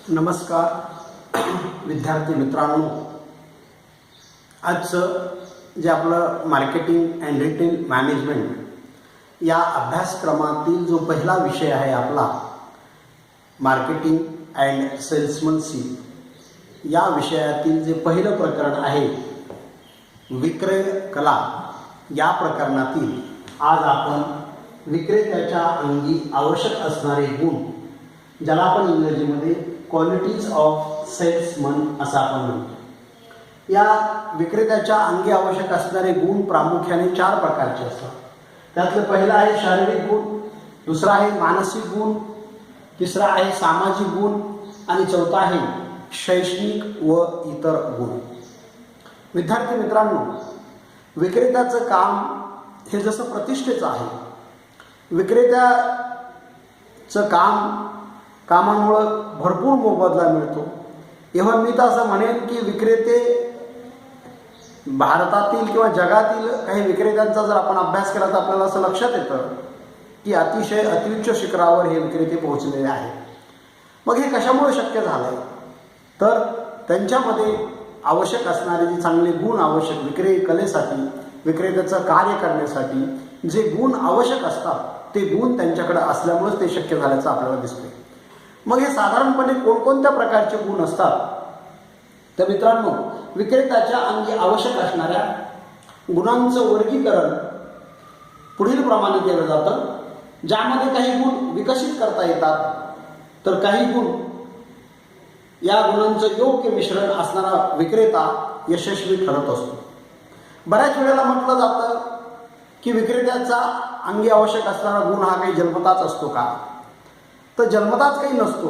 नमस्कार विद्यार्थी मित्रांनो, आजचं जे आपलं मार्केटिंग अँड रिटेल मॅनेजमेंट या अभ्यासक्रमातील जो पहिला विषय आहे आपला मार्केटिंग अँड सेल्समनशिप या विषयातील जे पहिलं प्रकरण आहे विक्रय कला, या प्रकरणातील आज आपण विक्रेत्याच्या अंगी आवश्यक असणारे गुण, ज्याला आपण इंग्रजीमध्ये क्वालिटीज ऑफ सेल्समन असं आपण म्हणतो, या विक्रेत्याच्या अंगी आवश्यक असणारे गुण प्रामुख्याने 4 प्रकारचे असतात. त्यातलं पहिलं आहे शारीरिक गुण, दुसरा आहे मानसिक गुण, तिसरा आहे सामाजिक गुण आणि चौथा आहे शैक्षणिक व इतर गुण. विद्यार्थी मित्रांनो, विक्रेत्याचं काम हे जसं प्रतिष्ठेचं आहे. विक्रेत्याचं कामामुळं भरपूर मोबदला मिळतो. एव्हा मी तर असं म्हणेन की विक्रेते भारतातील किंवा जगातील काही विक्रेत्यांचा जर आपण अभ्यास केला तर आपल्याला असं लक्षात येतं की अतिशय अत्युच्च शिखरावर हे विक्रेते पोहोचलेले आहेत. मग हे कशामुळे शक्य झालं आहे? तर त्यांच्यामध्ये आवश्यक असणारे जे चांगले गुण आवश्यक विक्री कलेसाठी, विक्रेत्याचं कार्य करण्यासाठी जे गुण आवश्यक असतात ते गुण त्यांच्याकडे असल्यामुळेच ते शक्य झाल्याचं आपल्याला दिसतंय. मग हे साधारणपणे कोणकोणत्या प्रकारचे गुण असतात? तर मित्रांनो, विक्रेत्याच्या अंगी आवश्यक असणाऱ्या गुणांचं वर्गीकरण पुढील प्रमाणे केलं जातं, ज्यामध्ये काही गुण विकसित करता येतात तर काही गुण या गुणांचं योग्य मिश्रण असणारा विक्रेता यशस्वी ठरत असतो. बऱ्याच वेळेला म्हटलं जातं की विक्रेत्याचा अंगी आवश्यक असणारा गुण हा काही जन्मताच असतो का? तर जन्मताच काही नसतो,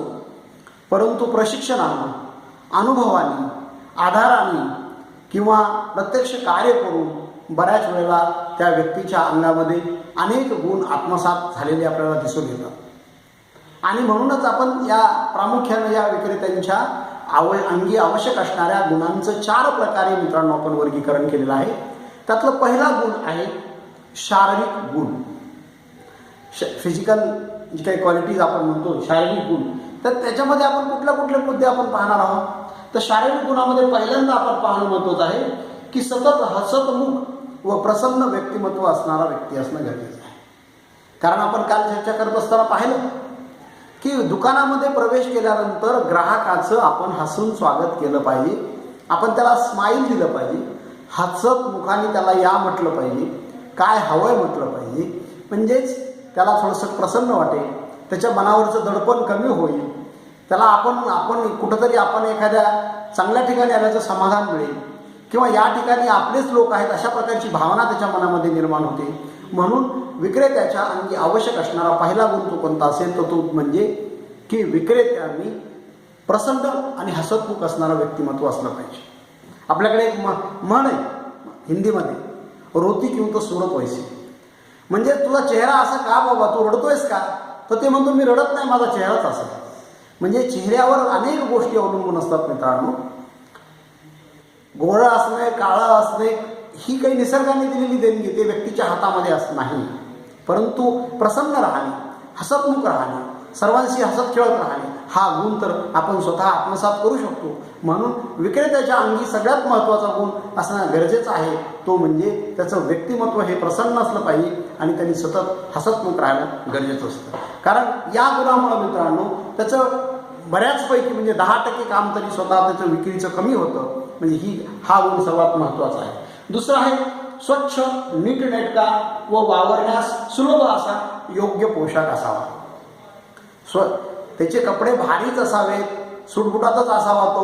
परंतु प्रशिक्षणानं, अनुभवाने, आधाराने किंवा प्रत्यक्ष कार्य करून बऱ्याच वेळेला त्या व्यक्तीच्या अंगामध्ये अनेक गुण आत्मसात झालेले आपल्याला दिसून येतात. आणि म्हणूनच आपण या प्रामुख्याने या विक्रेत्यांच्या अंगी आवश्यक असणाऱ्या गुणांचं 4 प्रकारे मित्रांनो आपण वर्गीकरण केलेलं आहे. त्यातलं पहिला गुण आहे शारीरिक गुण. फिजिकल जी काही क्वालिटीज आपण म्हणतो शारीरिक गुण, तर त्याच्यामध्ये आपण कुठले मुद्दे आपण पाहणार आहोत? तर शारीरिक गुणामध्ये पहिल्यांदा आपण पाहणं महत्त्वाचं आहे की सतत हसतमुख व प्रसन्न व्यक्तिमत्व असणारा व्यक्ती असणं गरजेचं आहे. कारण आपण काल चर्चा करत असताना पाहिलं की दुकानामध्ये प्रवेश केल्यानंतर ग्राहकाचं आपण हसून स्वागत केलं पाहिजे, आपण त्याला स्माईल दिलं पाहिजे, हसत मुखाने त्याला या म्हटलं पाहिजे, काय हवंय म्हटलं पाहिजे, म्हणजेच त्याला थोडंसं प्रसन्न वाटेल, त्याच्या मनावरचं दडपण कमी होईल, त्याला आपण कुठंतरी आपण एखाद्या चांगल्या ठिकाणी आल्याचं समाधान मिळेल किंवा या ठिकाणी आपलेच लोक आहेत अशा प्रकारची भावना त्याच्या मनामध्ये निर्माण होते. म्हणून विक्रेत्याच्या अंगी आवश्यक असणारा पहिला गुण तो कोणता असेल तर तो म्हणजे की विक्रेत्यांनी प्रसन्न आणि हसतमुख असणारं व्यक्तिमत्व असलं पाहिजे. आपल्याकडे एक म्हण आहे हिंदीमध्ये, रोती क्यों तो सूरत वैसी. म्हणजे तुझा चेहरा असा का बाबा, तू रडतोयस का? तर ते म्हणतो मी रडत नाही, माझा चेहराच असा. म्हणजे चेहऱ्यावर अनेक गोष्टी अवलंबून असतात मित्रांनो. गोळं असणे, काळं असणे ही काही निसर्गाने दिलेली देणगी, ते व्यक्तीच्या हातामध्ये असं नाही. परंतु प्रसन्न राहणे, हसतमुख राहणे, सर्वांशी हसत खेळत राहणे हा गुण तर आपण स्वतः आत्मसात करू शकतो. म्हणून विक्रेत्याच्या अंगी सगळ्यात महत्त्वाचा गुण असणं गरजेचं आहे तो म्हणजे त्याचं व्यक्तिमत्व हे प्रसन्न असलं पाहिजे आणि त्यांनी सतत हसतमुख राहणं गरजेचं असतं. कारण या गुणामुळे मित्रांनो त्याचं बऱ्याचपैकी म्हणजे 10% काम तरी स्वतः त्याचं विक्रीचं कमी होतं. म्हणजे हा गुण सर्वात महत्त्वाचा आहे. दुसरा आहे स्वच्छ, नीटनेटका व वावरण्यास सुलभ असा योग्य पोशाख असावा. त्याचे कपडे भारीच असावेत, सुटबुटातच असावा तो,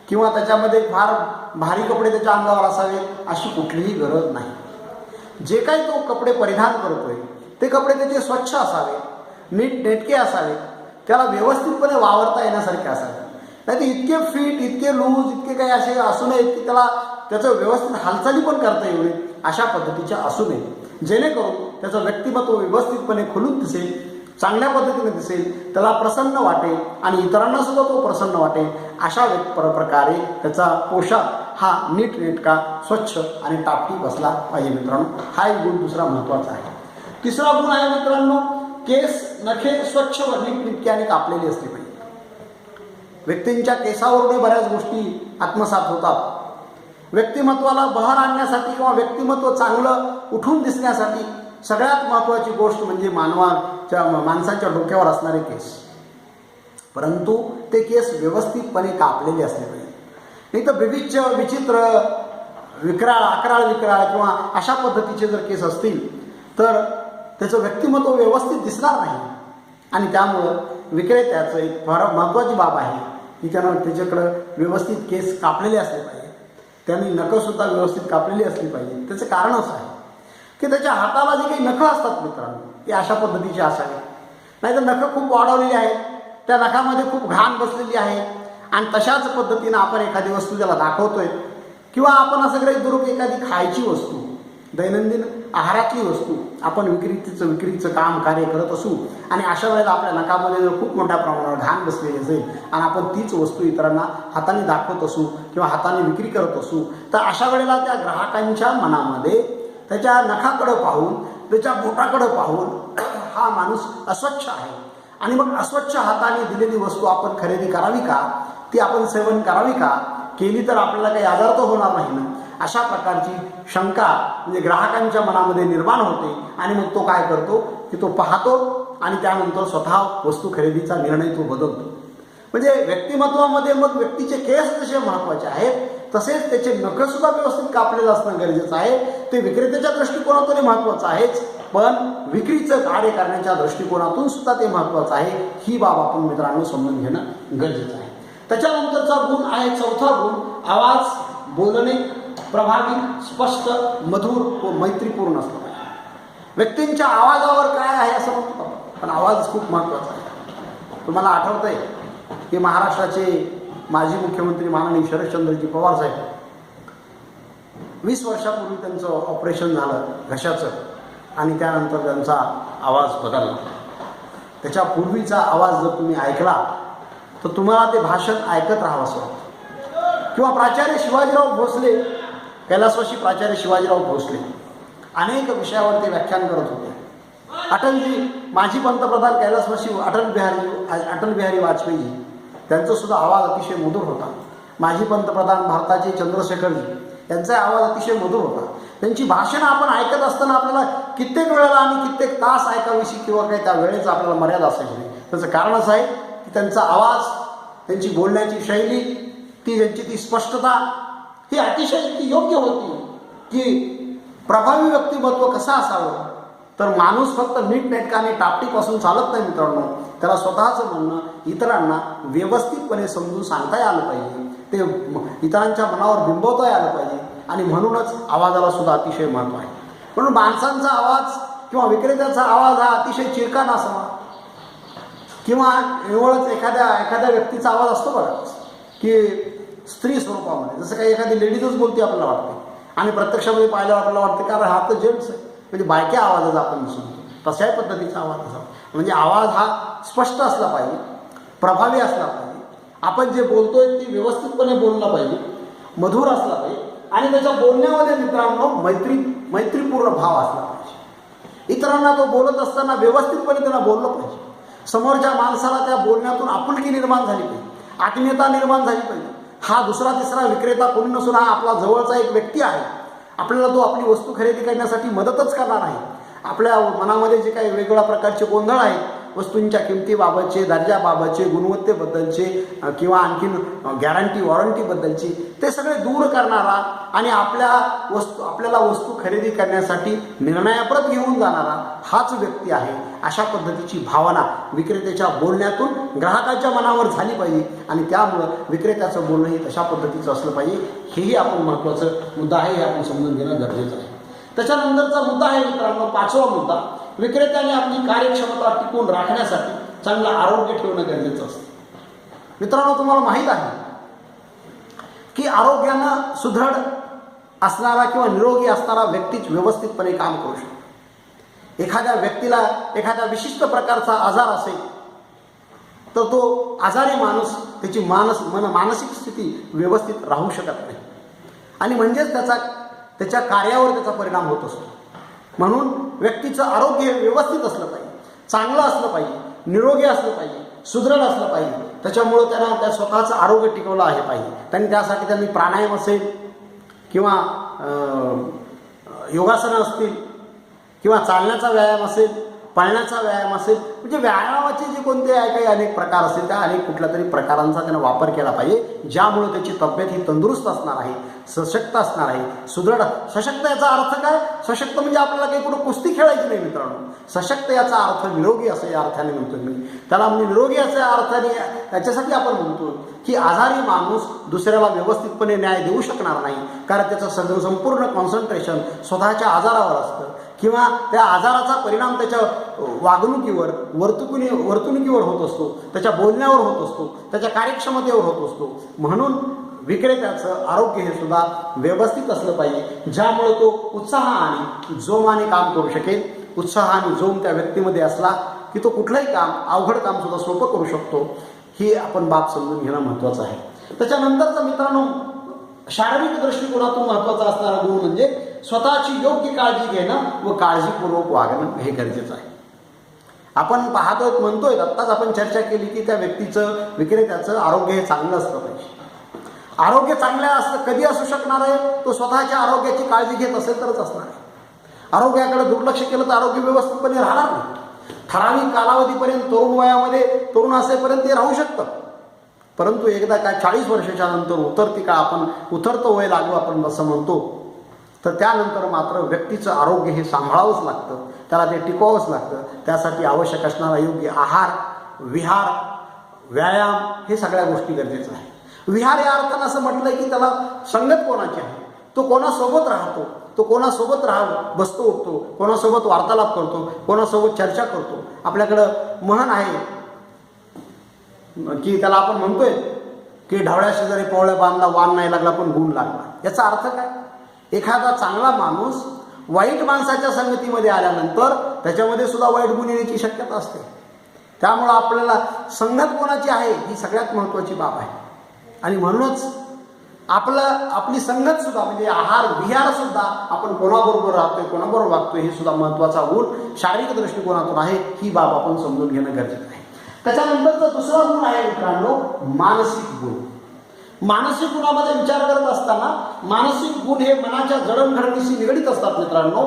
किंवा त्याच्यामध्ये फार भारी कपडे त्याच्या अंगावर असावेत अशी कुठलीही गरज नाही. जे काही तो कपडे परिधान करतोय ते कपडे त्याचे स्वच्छ असावे, नीटनेटके असावे, त्याला व्यवस्थितपणे वावरता येण्यासारखे असावे. नाही तर इतके फिट, इतके लूज, इतके काही असे असू नयेत की त्याचं व्यवस्थित हालचाली पण करता येऊ नये अशा पद्धतीच्या असू नये, जेणेकरून त्याचं व्यक्तिमत्व व्यवस्थितपणे खुलून दिसेल, चांगल्या पद्धतीने दिसेल, त्याला प्रसन्न वाटेल आणि इतरांना सुद्धा तो प्रसन्न वाटेल अशा प्रकारे त्याचा पोशाख हा नीटनेटका, स्वच्छ आणि टापटीप असला पाहिजे मित्रांनो. हा एक गुण दुसरा महत्त्वाचा आहे. तिसरा गुण आहे मित्रांनो केस, नखे स्वच्छ व नीटनेटके आणि कापलेली असली पाहिजे. व्यक्तींच्या केसावरून बऱ्याच गोष्टी आत्मसात होतात. व्यक्तिमत्वाला बहर आणण्यासाठी किंवा व्यक्तिमत्व चांगलं उठून दिसण्यासाठी सगळ्यात महत्त्वाची गोष्ट म्हणजे माणसाच्या डोक्यावर असणारे केस. परंतु ते केस व्यवस्थितपणे कापलेले असले पाहिजे. नाही तर विविध विचित्र अकराळ विक्राळ किंवा अशा पद्धतीचे जर केस असतील तर त्याचं व्यक्तिमत्व व्यवस्थित दिसणार नाही. आणि त्यामुळं विक्रेत्याचं एक फार महत्त्वाची बाब आहे की त्यानं त्याच्याकडं व्यवस्थित केस कापलेले असले पाहिजे. त्यांनी नखंसुद्धा व्यवस्थित कापलेली असली पाहिजे. त्याचं कारण असं आहे की त्याच्या हाताला जी काही नखं असतात मित्रांनो ती अशा पद्धतीची असावी. नाही तर नखं खूप वाढवलेली आहेत, त्या नखामध्ये खूप घाण बसलेली आहे आणि तशाच पद्धतीनं आपण एखादी वस्तू ज्याला दाखवतोय किंवा आपण असं गृहीत धरू की एखादी खायची वस्तू, दैनंदिन आहारातली वस्तू आपण विक्रीचं काम कार्य करत असू आणि अशा वेळेला आपल्या नखामध्ये जर खूप मोठ्या प्रमाणावर घाण बसलेली असेल आणि आपण तीच वस्तू इतरांना हाताने दाखवत असू किंवा हाताने विक्री करत असू तर अशा वेळेला त्या ग्राहकांच्या मनामध्ये त्याच्या नखाकडं पाहून त्याच्या बोटाकडं पाहून हा माणूस अस्वच्छ आहे आणि मग अस्वच्छ हाताने दिलेली वस्तू आपण खरेदी करावी का, ती आपण सेवन करावी का, केली तर आपल्याला काही आजार तर होणार नाही ना, अशा प्रकारची शंका म्हणजे ग्राहकांच्या मनामध्ये निर्माण होते. आणि मग तो काय करतो की तो पाहतो आणि त्यानंतर स्वतः वस्तू खरेदीचा निर्णय तो बदलतो. म्हणजे व्यक्तिमत्वामध्ये मग व्यक्तीचे केस जसे महत्त्वाचे आहेत तसेच त्याचे नखंसुद्धा व्यवस्थित कापलेलं असणं गरजेचं आहे. ते विक्रेत्याच्या दृष्टिकोनातून महत्त्वाचं आहेच, पण विक्रीचं कार्य करण्याच्या दृष्टिकोनातून सुद्धा ते महत्त्वाचं आहे. ही बाब आपण मित्रांनो समजून घेणं गरजेचं आहे. त्याच्यानंतरचा गुण आहे चौथा गुण, आवाज बोलणे प्रभावी, स्पष्ट, मधुर व मैत्रीपूर्ण असलं पाहिजे. व्यक्तींच्या आवाजावर काय आहे असं म्हणतो पण आवाज खूप महत्त्वाचा आहे. तुम्हाला आठवतंय की महाराष्ट्राचे माजी मुख्यमंत्री माननीय शरदचंद्रजी पवार साहेब 20 वर्षापूर्वी त्यांचं ऑपरेशन झालं घशाचं आणि त्यानंतर त्यांचा आवाज बदलला. त्याच्या पूर्वीचा आवाज जर तुम्ही ऐकला तर तुम्हाला ते भाषण ऐकत राहावंसं वाटतं. किंवा प्राचार्य शिवाजीराव भोसले, कैलासवासी प्राचार्य शिवाजीराव भोसले अनेक विषयावर ते व्याख्यान करत होते. अटलजी माजी पंतप्रधान कैलासवासी अटल बिहारी वाजपेयीजी त्यांचा सुद्धा आवाज अतिशय मधुर होता. माजी पंतप्रधान भारताचे चंद्रशेखरजी यांचा आवाज अतिशय मधुर होता. त्यांची भाषणं आपण ऐकत असताना आपल्याला कित्येक वेळेला आणि कित्येक तास ऐकावीशी किंवा काही त्या वेळेचा आपल्याला मर्यादा असायची. त्याचं कारण असं आहे की त्यांचा आवाज, त्यांची बोलण्याची शैली, त्यांची स्पष्टता ही अतिशय योग्य होती. की प्रभावी व्यक्तिमत्व कसं असावं तर माणूस फक्त नीटनेटकाने टापटीपासून चालत नाही मित्रांनो. त्याला स्वतःचं म्हणणं इतरांना व्यवस्थितपणे समजून सांगता आलं पाहिजे, ते इतरांच्या मनावर बिंबवता आलं पाहिजे आणि म्हणूनच आवाजाला सुद्धा अतिशय महत्त्व आहे. म्हणून माणसांचा आवाज किंवा विक्रेत्याचा आवाज हा अतिशय चिरका नसावा किंवा एवढंच एखाद्या व्यक्तीचा आवाज असतो बघा की स्त्री स्वरूपामध्ये, जसं काही एखादी लेडीजच बोलते आपल्याला वाटते आणि प्रत्यक्षामध्ये पाहिल्यावर आपल्याला वाटते कारण हा तर जेंट्स आहे, म्हणजे बायक्या आवाजाचा आपण सुनतो तशाही पद्धतीचा आवाज असावा. म्हणजे आवाज हा स्पष्ट असला पाहिजे, प्रभावी असला पाहिजे, आपण जे बोलतोय ते व्यवस्थितपणे बोललं पाहिजे, मधुर असला पाहिजे आणि त्याच्या बोलण्यामध्ये मित्रांनो मैत्रीपूर्ण भाव असला पाहिजे. इतरांना तो बोलत असताना व्यवस्थितपणे त्यांना बोललं पाहिजे. समोरच्या माणसाला त्या बोलण्यातून आपुलकी निर्माण झाली पाहिजे, आत्मीयता निर्माण झाली पाहिजे. हा दुसरा तिसरा विक्रेता कोणी नसून हा आपला जवळचा एक व्यक्ती आहे. आपल्याला तो आपली वस्तू खरेदी करण्यासाठी मदतच करणार आहे. आपल्या मनामध्ये जे काही वेगवेगळ्या प्रकारचे गोंधळ आहेत वस्तूंच्या किमतीबाबतचे, दर्जाबाबतचे, गुणवत्तेबद्दलचे किंवा आणखीन गॅरंटी वॉरंटीबद्दलची, ते सगळे दूर करणारा आणि आपल्याला वस्तू खरेदी करण्यासाठी निर्णयाप्रत घेऊन जाणारा हाच व्यक्ती आहे. अशा पद्धतीची भावना विक्रेत्याच्या बोलण्यातून ग्राहकाच्या मनावर झाली पाहिजे आणि त्यामुळं विक्रेत्याचं बोलणंही तशा पद्धतीचं असलं पाहिजे. हेही आपण महत्त्वाचं मुद्दा आहे, हे आपण समजून घेणं गरजेचं आहे. त्याच्यानंतरचा मुद्दा आहे मित्रांनो, 5वा मुद्दा, विक्रेत्याने आपली कार्यक्षमता टिकवून राखण्यासाठी चांगलं आरोग्य ठेवणं गरजेचं असतं. मित्रांनो तुम्हाला माहीत आहे की आरोग्यानं सुदृढ असणारा किंवा निरोगी असणारा व्यक्तीच व्यवस्थितपणे काम करू शकतो. एखाद्या व्यक्तीला एखाद्या विशिष्ट प्रकारचा आजार असेल तर तो आजारी माणूस त्याची मानसिक स्थिती व्यवस्थित राहू शकत नाही आणि म्हणजेच त्याच्या कार्यावर त्याचा परिणाम होत असतो. म्हणून व्यक्तीचं आरोग्य व्यवस्थित असलं पाहिजे, चांगलं असलं पाहिजे, निरोगी असलं पाहिजे, सुदृढ असलं पाहिजे. त्याच्यामुळं त्यांना त्या स्वतःचं आरोग्य टिकवलं आहे पाहिजे. त्यासाठी त्यांनी प्राणायाम असेल किंवा योगासनं असतील किंवा चालण्याचा व्यायाम असेल, पळण्याचा व्यायाम असेल, म्हणजे व्यायामाचे जे कोणते काही अनेक प्रकार असतील त्या अनेक कुठल्या तरी प्रकारांचा त्यानं वापर केला पाहिजे, ज्यामुळे त्याची तब्येत ही तंदुरुस्त असणार आहे, सशक्त असणार आहे, सुदृढ. सशक्त याचा अर्थ काय? सशक्त म्हणजे आपल्याला काही कुठं कुस्ती खेळायची नाही मित्रांनो. सशक्त याचा अर्थ निरोगी असं या अर्थाने म्हणतो मी. त्याला म्हणजे निरोगी अशा अर्थाने त्याच्यासाठी आपण म्हणतो की आजारी माणूस दुसऱ्याला व्यवस्थितपणे न्याय देऊ शकणार नाही, कारण त्याचं संपूर्ण कॉन्सन्ट्रेशन स्वतःच्या आजारावर असतं किंवा त्या आजाराचा परिणाम त्याच्या वागणुकीवर, वर्तणुकीवर होत असतो, त्याच्या बोलण्यावर होत असतो, त्याच्या कार्यक्षमतेवर होत असतो. म्हणून विक्रेत्याचं आरोग्य हे सुद्धा व्यवस्थित असलं पाहिजे, ज्यामुळे तो उत्साह आणि जोमाने काम करू शकेल. उत्साह आणि जोम त्या व्यक्तीमध्ये असला की तो कुठलंही काम, अवघड काम सुद्धा सोपं करू शकतो. ही आपण बाब समजून घेणं महत्त्वाचं आहे. त्याच्यानंतरचं मित्रांनो, शारीरिक दृष्टिकोनातून महत्त्वाचा असणारा गुण म्हणजे स्वतःची योग्य काळजी घेणं व काळजीपूर्वक वागणं हे गरजेचं आहे. आपण पाहतोय, म्हणतोय, आत्ताच आपण चर्चा केली की त्या व्यक्तीचं, विक्रेत्याचं आरोग्य हे चांगलं असलं पाहिजे. आरोग्य चांगलं असतं कधी असू शकणार आहे? तो स्वतःच्या आरोग्याची काळजी घेत असेल तरच असणार आहे. आरोग्याकडे दुर्लक्ष केलं तर आरोग्य व्यवस्थितपणे राहणार नाही. ठराविक कालावधीपर्यंत, तरुण वयामध्ये, तरुण असेपर्यंत ते राहू शकतं, परंतु एकदा काय 40 वर्षाच्या नंतर उतरती का आपण उतरतं वय लागू आपण असं म्हणतो, तर त्यानंतर मात्र व्यक्तीचं आरोग्य हे सांभाळावंच लागतं, त्याला ते टिकवावंच लागतं. त्यासाठी आवश्यक असणारा योग्य आहार, विहार, व्यायाम हे सगळ्या गोष्टी गरजेचं आहे. विहार या अर्थानं असं म्हटलंय की त्याला संगत कोणाची आहे, तो कोणासोबत राहतो, तो कोणासोबत बसतो उठतो, कोणासोबत वार्तालाप करतो, कोणासोबत चर्चा करतो. आपल्याकडं म्हण आहे की त्याला आपण म्हणतोय की ढवळ्या शेजारी पोवळ्या बांधला, वान नाही लागला पण गुण लागला. याचा अर्थ काय? एखादा चांगला माणूस वाईट माणसाच्या संगतीमध्ये आल्यानंतर त्याच्यामध्ये सुद्धा वाईट गुण येण्याची शक्यता असते. त्यामुळं आपल्याला संगत कोणाची आहे ही सगळ्यात महत्त्वाची बाब आहे. आणि म्हणूनच आपली संगत सुद्धा म्हणजे आहार विहार सुद्धा आपण कोणाबरोबर राहतोय, कोणाबरोबर वागतोय हे सुद्धा महत्त्वाचा गुण शारीरिक दृष्टिकोनातून आहे. ही बाब आपण समजून घेणं गरजेचं आहे. त्याच्यानंतरचा दुसरा गुण आहे मित्रांनो, मानसिक गुण. मानसिक गुणामध्ये विचार करत असताना मानसिक गुण हे मनाच्या जडणघडणीशी निगडीत असतात मित्रांनो.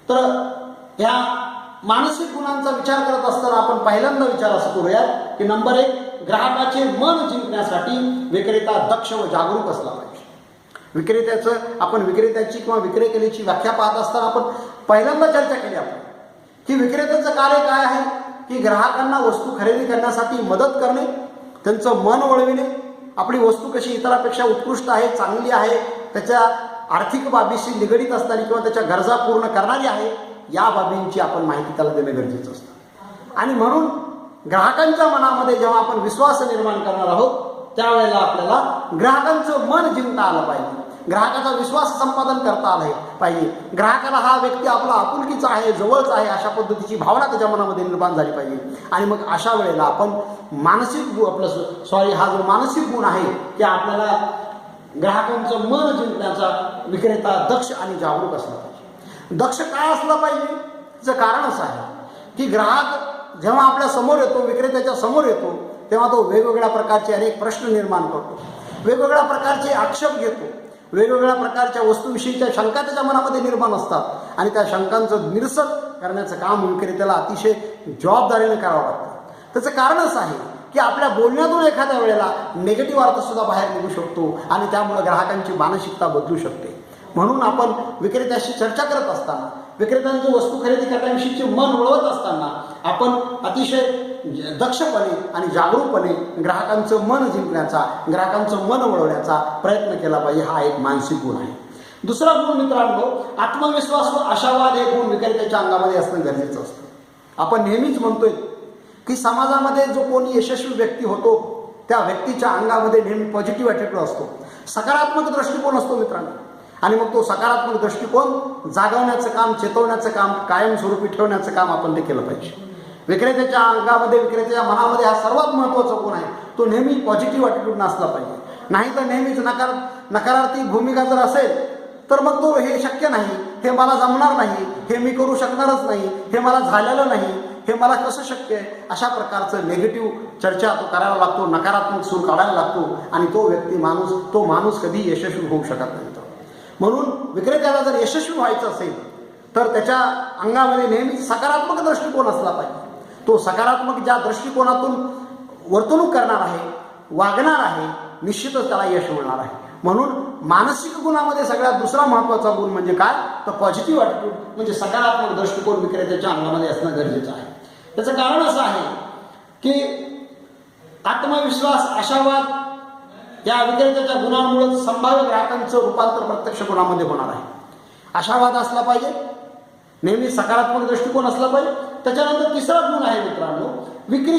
तर या मानसिक गुणांचा विचार करत असताना आपण पहिल्यांदा विचार असं करूयात की नंबर 1, ग्राहकाचे मन जिंकण्यासाठी विक्रेता दक्ष व जागरूक असला पाहिजे. आपण विक्रेत्याची किंवा विक्रेत्याची व्याख्या पाहत असताना आपण पहिल्यांदा चर्चा केली आपण की विक्रेत्याचं कार्य काय आहे की ग्राहकांना वस्तू खरेदी करण्यासाठी मदत करणे, त्यांचं मन वळविणे, आपली वस्तू कशी इतरांपेक्षा उत्कृष्ट आहे, चांगली आहे, त्याच्या आर्थिक बाबीशी निगडीत असणारी किंवा त्याच्या गरजा पूर्ण करणारी आहे, या बाबींची आपण माहिती त्याला देणं गरजेचं असतं. आणि म्हणून ग्राहकांच्या मनामध्ये जेव्हा आपण विश्वास निर्माण करणार आहोत त्यावेळेला आपल्याला ग्राहकांचं मन जिंकता आलं पाहिजे, ग्राहकाचा विश्वास संपादन करता आला पाहिजे. ग्राहकाला हा व्यक्ती आपला आपुलकीचा आहे, जवळचा आहे अशा पद्धतीची भावना त्याच्या मनामध्ये निर्माण झाली पाहिजे. आणि मग अशा वेळेला आपण हा जो मानसिक गुण आहे की आपल्याला ग्राहकांचं मन जिंकण्याचा विक्रेता दक्ष आणि जागरूक असला पाहिजे. दक्ष काय असला पाहिजे? त्याचं कारण असं आहे की ग्राहक जेव्हा आपल्या समोर येतो, विक्रेत्याच्या समोर येतो, तेव्हा तो वेगवेगळ्या प्रकारचे अनेक प्रश्न निर्माण करतो, वेगवेगळ्या प्रकारचे आक्षेप घेतो, वेगवेगळ्या प्रकारच्या वस्तूविषयीच्या शंका त्याच्या मनामध्ये निर्माण असतात आणि त्या शंकांचं निरसन करण्याचं काम विक्रेत्याला अतिशय जबाबदारीने करावं लागतं. त्याचं कारण असं आहे की आपल्या बोलण्यातून एखाद्या वेळेला निगेटिव्ह अर्थ सुद्धा बाहेर निघू शकतो आणि त्यामुळे ग्राहकांची मानसिकता बदलू शकते. म्हणून आपण विक्रेत्याशी चर्चा करत असताना, विक्रेत्यांचं वस्तू खरेदी करण्याविषयीचे मन वळवत असताना आपण अतिशय दक्षपणे आणि जागरूकपणे ग्राहकांचं मन जिंकण्याचा, ग्राहकांचं मन वळवण्याचा प्रयत्न केला पाहिजे. हा एक मानसिक गुण आहे. दुसरा गुण मित्रांनो, आत्मविश्वास व आशावाद हे गुण विक्रेत्याच्या अंगामध्ये असणं गरजेचं असतं. आपण नेहमीच म्हणतोय की समाजामध्ये जो कोणी यशस्वी व्यक्ती होतो त्या व्यक्तीच्या अंगामध्ये नेहमी पॉझिटिव्ह ॲटिट्यूड असतो, सकारात्मक दृष्टिकोन असतो मित्रांनो. आणि मग तो सकारात्मक दृष्टिकोन जागवण्याचं काम, चेतवण्याचं काम, कायमस्वरूपी ठेवण्याचं काम आपण ते केलं पाहिजे. विक्रेत्याच्या अंगामध्ये, विक्रेत्याच्या मनामध्ये हा सर्वात महत्त्वाचा गुण आहे. तो नेहमी पॉझिटिव्ह ॲटिट्यूड नसला पाहिजे. नाही तर नेहमीच नकारार्थी भूमिका जर असेल तर मग तो हे शक्य नाही, हे मला जमणार नाही, हे मी करू शकणारच नाही, हे मला झालेलं नाही, हे मला कसं शक्य आहे, अशा प्रकारचं निगेटिव्ह चर्चा तो करायला लागतो, नकारात्मक सूर काढायला लागतो आणि तो माणूस कधी यशस्वी होऊ शकत नाही. म्हणून विक्रेत्याला जर यशस्वी व्हायचं असेल तर त्याच्या अंगामध्ये नेहमीच सकारात्मक दृष्टिकोन असला पाहिजे. तो सकारात्मक ज्या दृष्टिकोनातून वर्तणूक करणार आहे, वागणार आहे, निश्चितच त्याला यश मिळणार आहे. म्हणून मानसिक गुणामध्ये सगळ्यात दुसरा महत्त्वाचा गुण म्हणजे काय, तर पॉझिटिव्ह ॲटिट्यूड म्हणजे सकारात्मक दृष्टिकोन विक्रेत्याच्या अंगामध्ये असणं गरजेचं आहे. त्याचं कारण असं आहे की आत्मविश्वास, आशावाद या विक्रेत्याच्या गुणांमुळे संभाव्य ग्राहकांचं रूपांतर प्रत्यक्ष गुणामध्ये होणार आहे. आशावाद असला पाहिजे, नेहमी सकारात्मक दृष्टिकोन असला पाहिजे. त्याच्यानंतर तिसरा गुण आहे मित्रांनो, विक्री